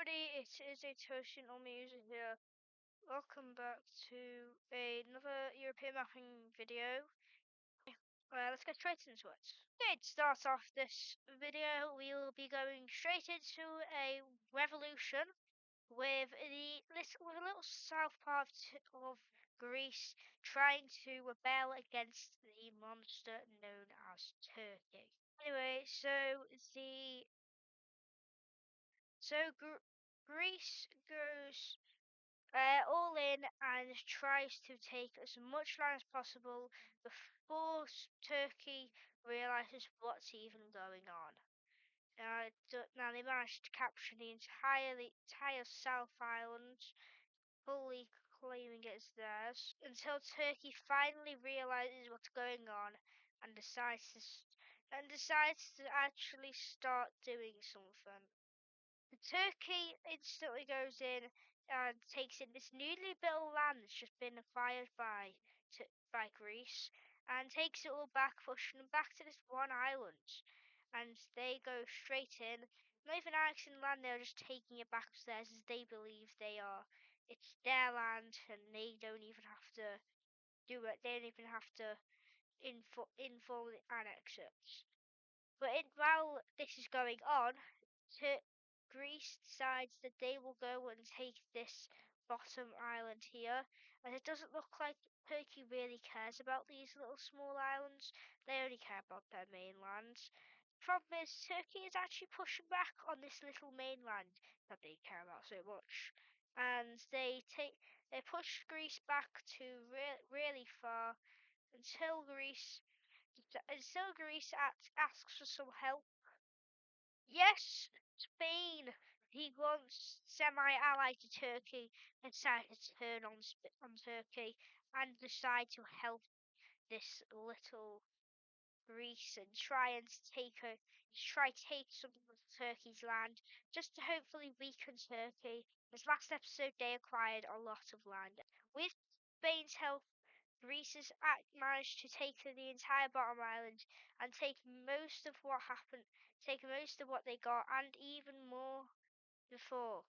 everybody, it is a Toasting on Music here. Welcome back to another European mapping video. Let's get straight into it. Okay, to start off this video, we will be going straight into a revolution with a little south part of Greece trying to rebel against the monster known as Turkey. Anyway, the so Gr- Greece goes all in and tries to take as much land as possible before Turkey realizes what's even going on. Now they managed to capture the entire South Island, fully claiming it as theirs, until Turkey finally realizes what's going on and decides to actually start doing something. Turkey instantly goes in and takes in this newly built land that's just been acquired by Greece and takes it all back, pushing them back to this one island. And they go straight in, not even annexing land, they're just taking it back to theirs as they believe it's their land and they don't even have to do it, they don't even have to informally annex it. But while this is going on, Greece decides that they will go and take this bottom island here, and it doesn't look like Turkey really cares about these little small islands. They only care about their mainland. Problem is, Turkey is actually pushing back on this little mainland that they care about so much, and they push Greece back to really far until Greece asks for some help. Yes, Spain. He once semi-allied to Turkey and decided to turn on Turkey and decide to help this little Greece and try to take some of Turkey's land just to hopefully weaken Turkey. This last episode they acquired a lot of land. With Spain's help, Greece has managed to take the entire bottom island and take most of they got and even more before.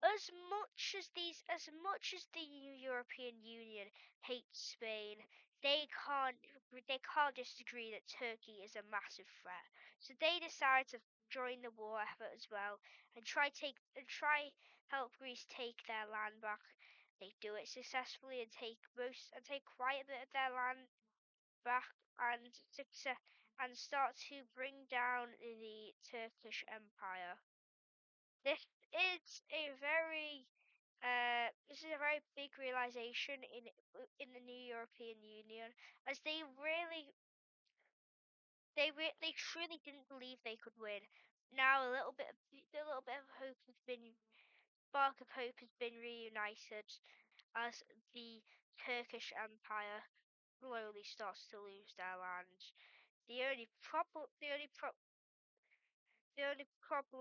As much as the European Union hates Spain, they can't disagree that Turkey is a massive threat. So they decide to join the war effort as well and try help Greece take their land back. They do it successfully and take quite a bit of their land back and start to bring down the Turkish Empire. This is a very big realization in the new European Union, as they truly didn't believe they could win. Now a little bit of hope has been spark of hope has been reunited as the Turkish Empire slowly starts to lose their land. The only problem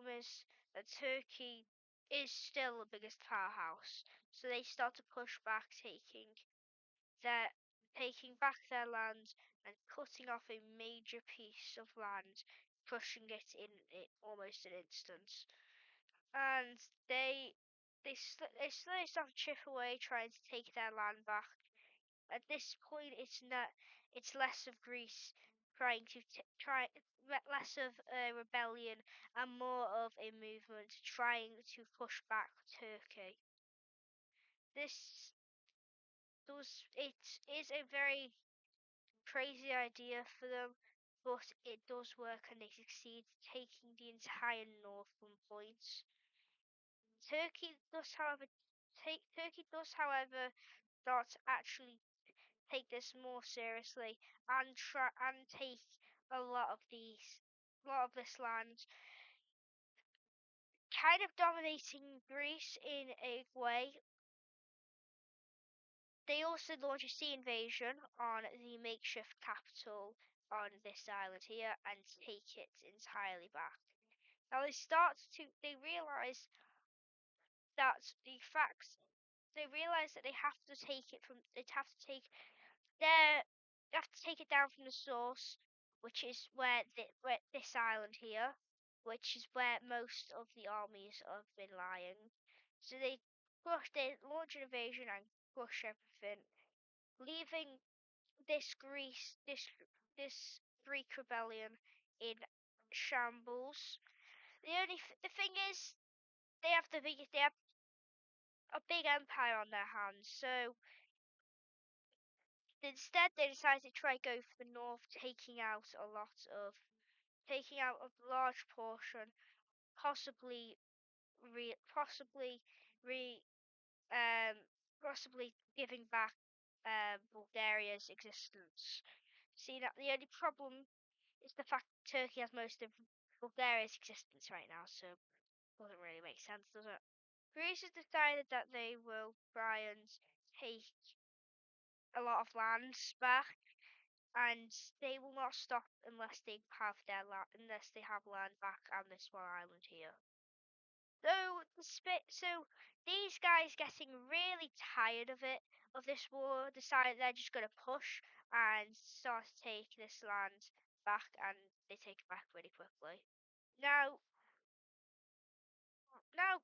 is that Turkey is still the biggest powerhouse, so they start to push back, their taking back their land and cutting off a major piece of land, crushing it in almost an instant. And they slowly start to chip away, trying to take their land back. At this point, it's less of Greece trying to less of a rebellion and more of a movement trying to push back Turkey. This it is a very crazy idea for them, but it does work and they succeed, taking the entire northern point. Turkey does, however, start to actually take this more seriously and try and take a lot of this land, kind of dominating Greece in a way. They also launch a sea invasion on the makeshift capital on this island here and take it entirely back. Now they realize that they have to take it from they have to take their they have to take it down from the source, which is where this island here. which is where most of the armies have been lying. So they launch an invasion and crush everything, leaving this Greek rebellion in shambles. The thing is, they have a big empire on their hands. So instead, they decided to try go for the north, taking out a large portion, possibly re, possibly re, possibly giving back Bulgaria's existence. See that the only problem is the fact Turkey has most of Bulgaria's existence right now, so it doesn't really make sense, does it? Greece has decided that they will try and take a lot of lands back, and they will not stop unless they have land back on this one island here. So these guys getting really tired of this war, decide they're just gonna push and start to take this land back, and they take it back really quickly. Now, now,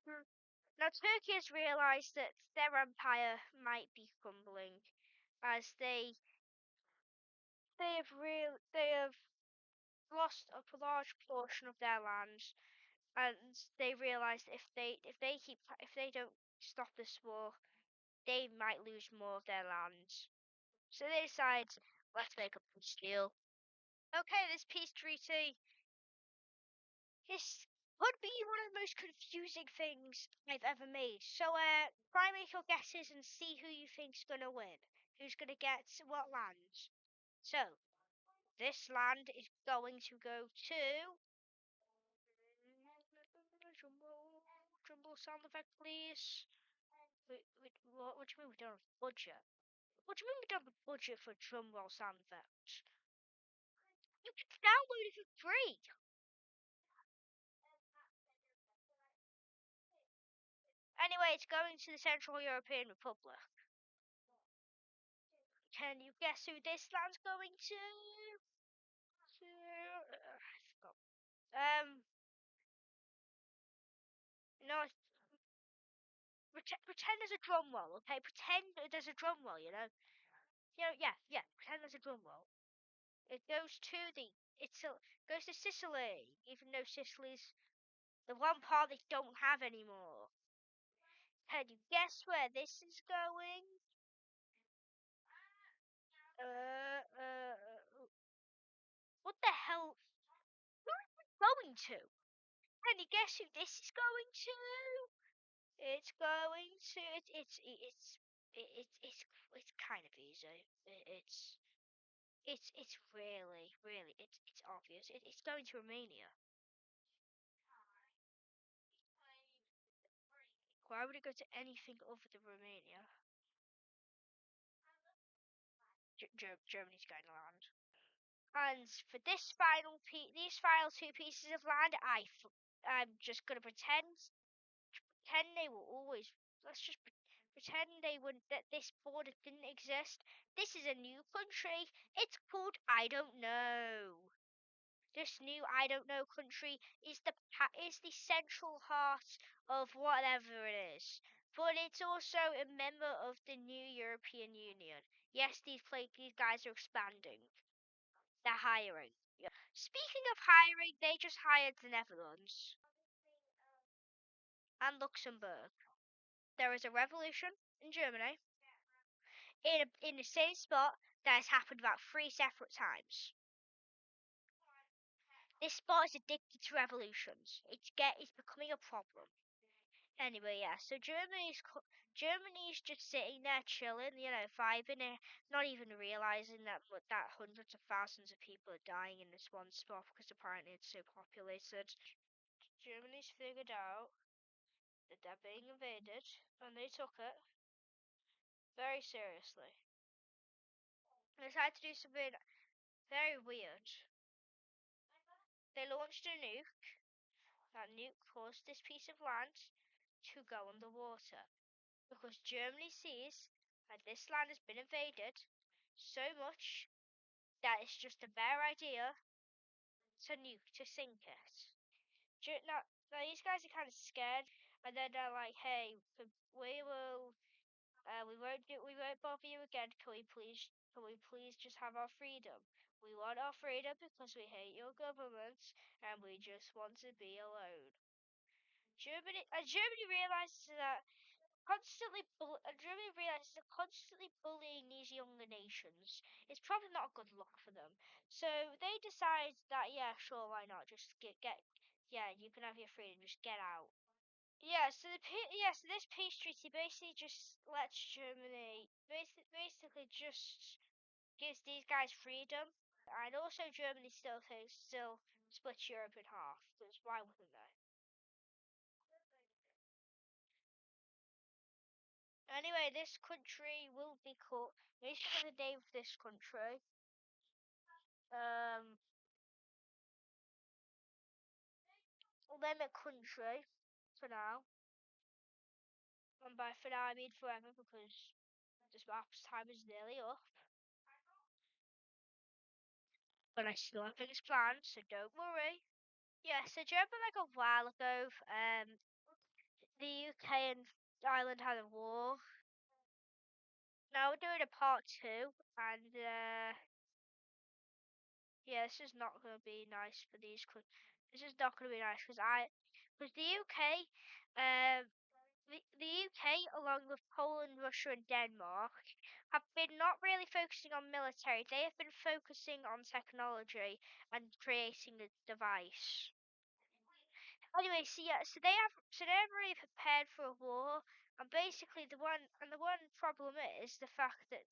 now Turkey has realised that their empire might be crumbling, as they have lost a large portion of their land, and they realise if they don't stop this war, they might lose more of their land. So they decide, let's make a peace deal. Okay, this peace treaty is could be one of the most confusing things I've ever made. So try and make your guesses and see who you think's gonna win. Who's gonna get what land? So this land is going to go to Jumbo sound effect, please. What do you mean we don't have a budget? What do you mean we don't have a budget for drum roll sound effects? You can download it for free. Anyway, it's going to the Central European Republic. Can you guess who this land's going to? I forgot. No, pretend there's a drum roll, okay? Pretend there's a drum roll, you know? Yeah, pretend there's a drum roll. It goes to goes to Sicily, even though Sicily's the one part they don't have anymore. Can you guess where this is going? What the hell? Where is it going to? Can you guess who this is going to? It's going to. It's kind of easy. It's really it's obvious. It's going to Romania. Why would it go to anything other than Romania? Germany's going to land. And for these final two pieces of land, I'm just gonna pretend they will always. Let's just pretend they wouldn't that this border didn't exist. This is a new country. It's called I don't know. This new I don't know country is the central heart of whatever it is. But it's also a member of the new European Union. Yes, these guys are expanding. They're hiring. Yeah. Speaking of hiring, they just hired the Netherlands and Luxembourg. There is a revolution in Germany in the same spot that has happened about 3 separate times. This spot is addicted to revolutions. It's becoming a problem. Anyway, yeah. So Germany's just sitting there chilling, vibing, and not even realizing that hundreds of thousands of people are dying in this one spot because apparently it's so populated. Germany's figured out that they're being invaded, and they took it very seriously. They decided to do something very weird. They launched a nuke. That nuke caused this piece of land to go underwater because Germany sees that this land has been invaded so much that it's just a bare idea to sink it. now these guys are kind of scared, and then they're like, "Hey, we will, we won't bother you again. Can we please just have our freedom? We want our freedom because we hate your government, and we just want to be alone." Germany realizes that Germany realizes that constantly bullying these younger nations is probably not good luck for them. So they decide that, yeah, sure, why not? Just yeah, you can have your freedom, just get out. Yeah, so this peace treaty basically just lets Germany basically just gives these guys freedom, and also Germany still splits Europe in half. Because why wouldn't they? Anyway, this country will be called. This is the name of this country. Um, Lemon Country for now, and by for now I mean forever because this map's time is nearly up. But I still have things planned, so don't worry. Yeah, so do you remember like a while ago, the UK and Ireland had a war. Now we're doing a part two, and yeah, this is not going to be nice for these. This is not going to be nice because the UK, the UK, along with Poland, Russia, and Denmark, have been not really focusing on military. They have been focusing on technology and creating the device. Anyway, so they haven't really prepared for a war, and basically the one problem is the fact that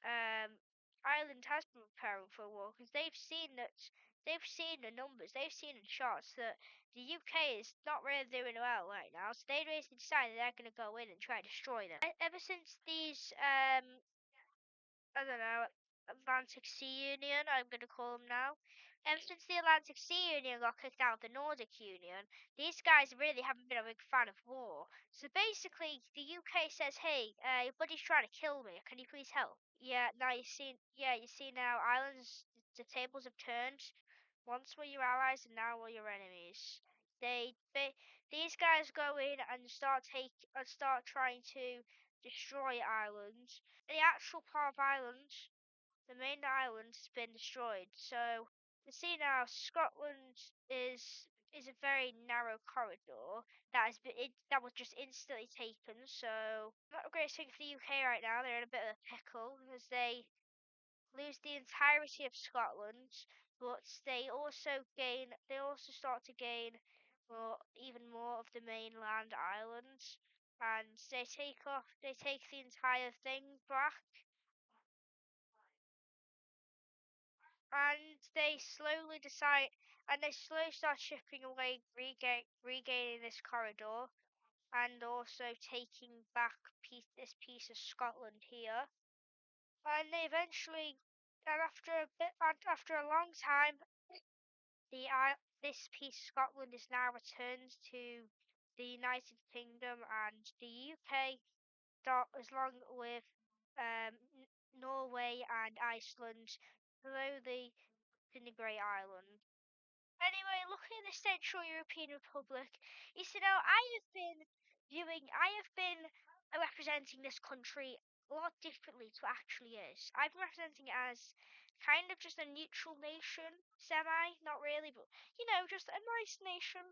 um, Ireland has been preparing for a war because they've seen the numbers, they've seen the charts that the UK is not really doing well right now, so they basically decided they're going to go in and try to destroy them. Ever since these I don't know, Atlantic Sea Union, I'm going to call them now. Ever since the Atlantic Sea Union got kicked out of the Nordic Union, these guys really haven't been a big fan of war. So basically, the UK says, "Hey, your buddy's trying to kill me. Can you please help?" You see now, Ireland's the tables have turned. Once were your allies, and now we're your enemies. These guys go in and start trying to destroy Ireland. The actual part of Ireland, the main island, has been destroyed. So you see now, Scotland is a very narrow corridor that was just instantly taken. So not a great thing for the UK right now. They're in a bit of a pickle as they lose the entirety of Scotland, but they also start to gain even more of the mainland islands, and they take the entire thing back, and they slowly start chipping away, regaining this corridor, and also taking back this piece of Scotland here, and they eventually, and after a long time, this piece of Scotland is now returned to the United Kingdom, and the UK, along with Norway and Iceland, slowly disintegrate Ireland. Anyway, looking at the Central European Republic, I have been representing this country a lot differently to what it actually is. I've been representing it as kind of just a neutral nation, not really, but just a nice nation.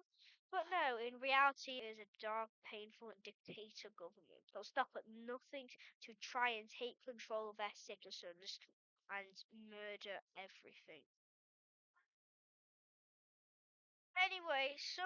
But no, in reality, it is a dark, painful, and dictator government. They'll stop at nothing to try and take control of their citizens and murder everything. Anyway, so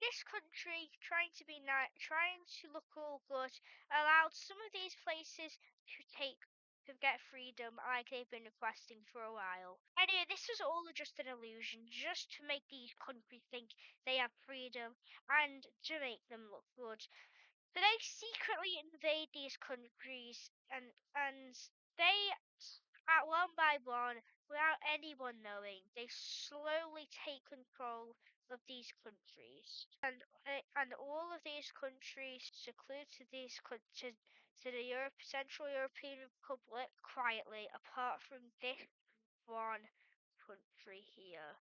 this country trying to look all good, allowed some of these places to get freedom like they've been requesting for a while. Anyway, this was all just an illusion, just to make these countries think they have freedom and to make them look good. So they secretly invade these countries, and they, at one by one, without anyone knowing, they slowly take control of these countries, and all of these countries seclude to the Central European Republic quietly, apart from this one country here.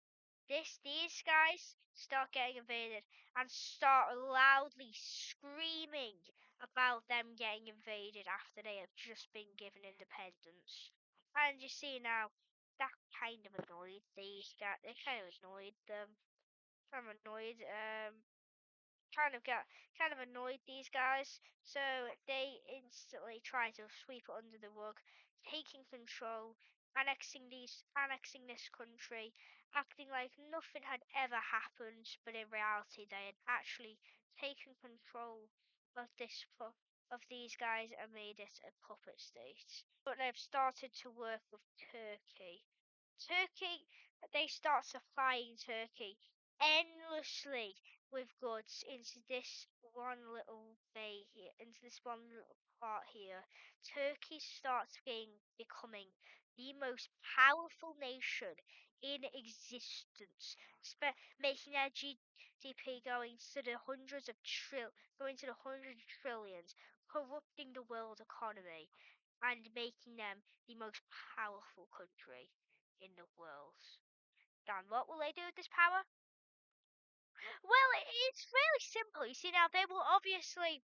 these guys start getting invaded and start loudly screaming about them getting invaded after they have just been given independence. And you see now that kind of annoyed these guys. It kind of annoyed them. I'm annoyed. Kind of annoyed these guys, so they instantly try to sweep it under the rug, taking control, annexing this country, acting like nothing had ever happened, but in reality they had actually taken control of of these guys and made it a puppet state. But they've started to work with Turkey. Turkey, they start supplying Turkey endlessly with goods into this one little bay here, into this one little part here. Turkey starts becoming the most powerful nation in existence, making their GDP going to the hundreds of trillions, corrupting the world economy, and making them the most powerful country in the world. Dan, what will they do with this power? Well, it's really simple. You see, now they will obviously